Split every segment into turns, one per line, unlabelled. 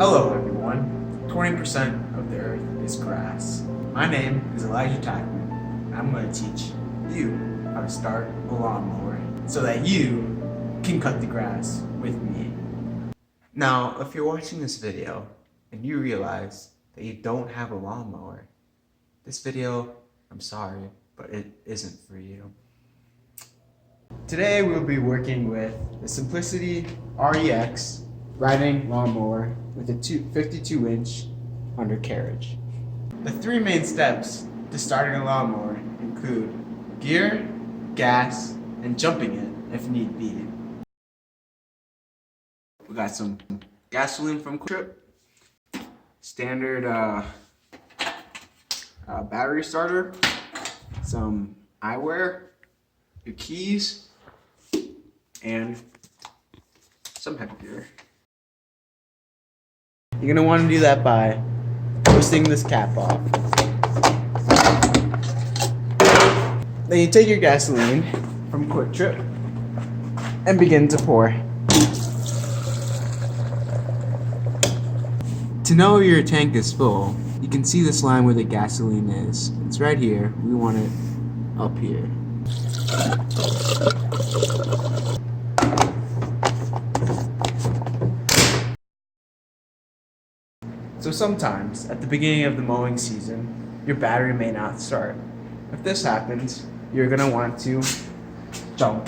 Hello everyone. 20% of the earth is grass. My name is Elijah Tackman, and I'm going to teach you how to start a lawnmower so that you can cut the grass with me. Now, if you're watching this video and you realize that you don't have a lawnmower, this video, I'm sorry, but it isn't for you. Today we'll be working with the Simplicity REX riding lawnmower with a 52-inch undercarriage. The three main steps to starting a lawnmower include gear, gas, and jumping it if need be. We got some gasoline from Trip, standard battery starter, some eyewear, your keys, and some headgear. You're gonna want to do that by twisting this cap off. Then you take your gasoline from Quick Trip and begin to pour. To know your tank is full, you can see this line where the gasoline is. It's right here. We want it up here. So sometimes, at the beginning of the mowing season, your battery may not start. If this happens, you're going to want to jump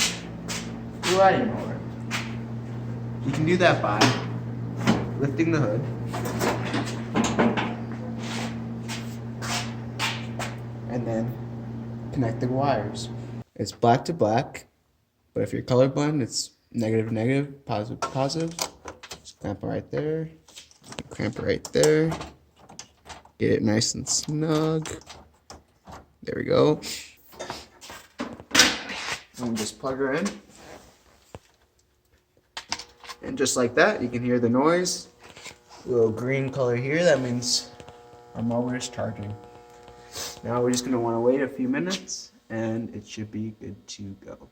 the riding mower. You can do that by lifting the hood and then connect the wires. It's black to black, but if you're colorblind, it's negative to negative, positive to positive. Just clamp it right there. Clamp it right there. Get it nice and snug. There we go. And just plug her in. And just like that, you can hear the noise. A little green color here, that means our mower is charging. Now we're just going to want to wait a few minutes and it should be good to go.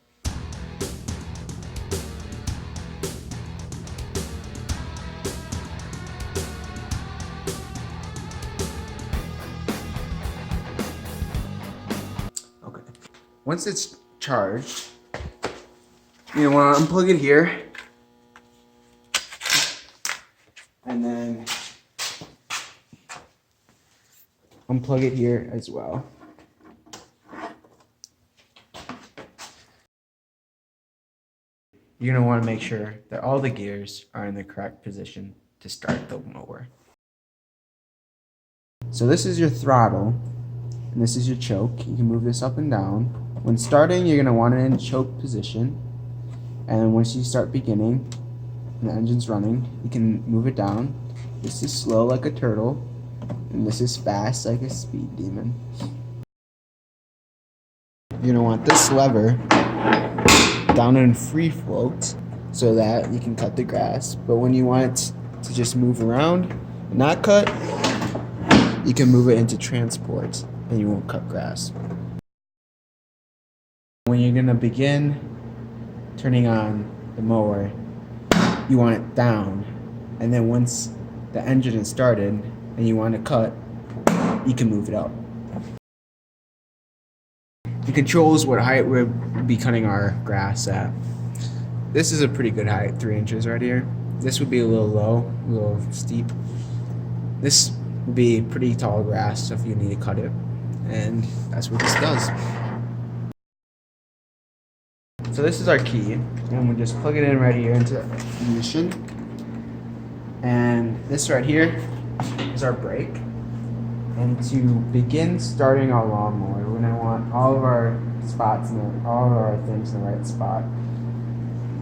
Once it's charged, you want to unplug it here and then unplug it here as well. You're going to want to make sure that all the gears are in the correct position to start the mower. So this is your throttle and this is your choke. You can move this up and down. When starting, you're going to want it in choke position, and once you start beginning and the engine's running, you can move it down. This is slow like a turtle, and this is fast like a speed demon. You're going to want this lever down in free float so that you can cut the grass, but when you want it to just move around and not cut, you can move it into transport and you won't cut grass. When you're going to begin turning on the mower, you want it down, and then once the engine is started and you want to cut, you can move it up. It controls what height we'll be cutting our grass at. This is a pretty good height, 3 inches right here. This would be a little low, a little steep. This would be pretty tall grass if you need to cut it, and that's what this does. So this is our key, and we just plug it in right here into ignition. And this right here is our brake. And to begin starting our lawnmower, we're gonna want all of our spots and all of our things in the right spot.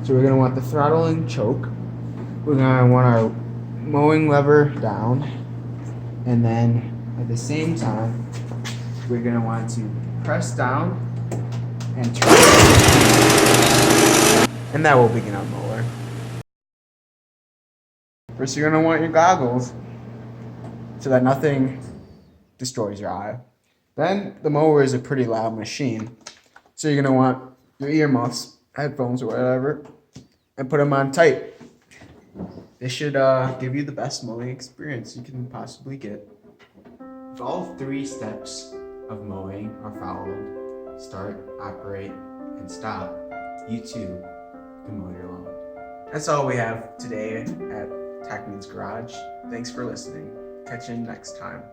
So we're gonna want the throttle and choke. We're gonna want our mowing lever down, and then at the same time, we're gonna want to press down and turn, and that will begin our mower. First, you're going to want your goggles so that nothing destroys your eye. Then, the mower is a pretty loud machine, so you're going to want your earmuffs, headphones, or whatever, and put them on tight. This should give you the best mowing experience you can possibly get. If all 3 steps of mowing are followed, start, operate, and stop, you too can mow your lawn. That's all we have today at Techman's Garage. Thanks for listening. Catch you next time.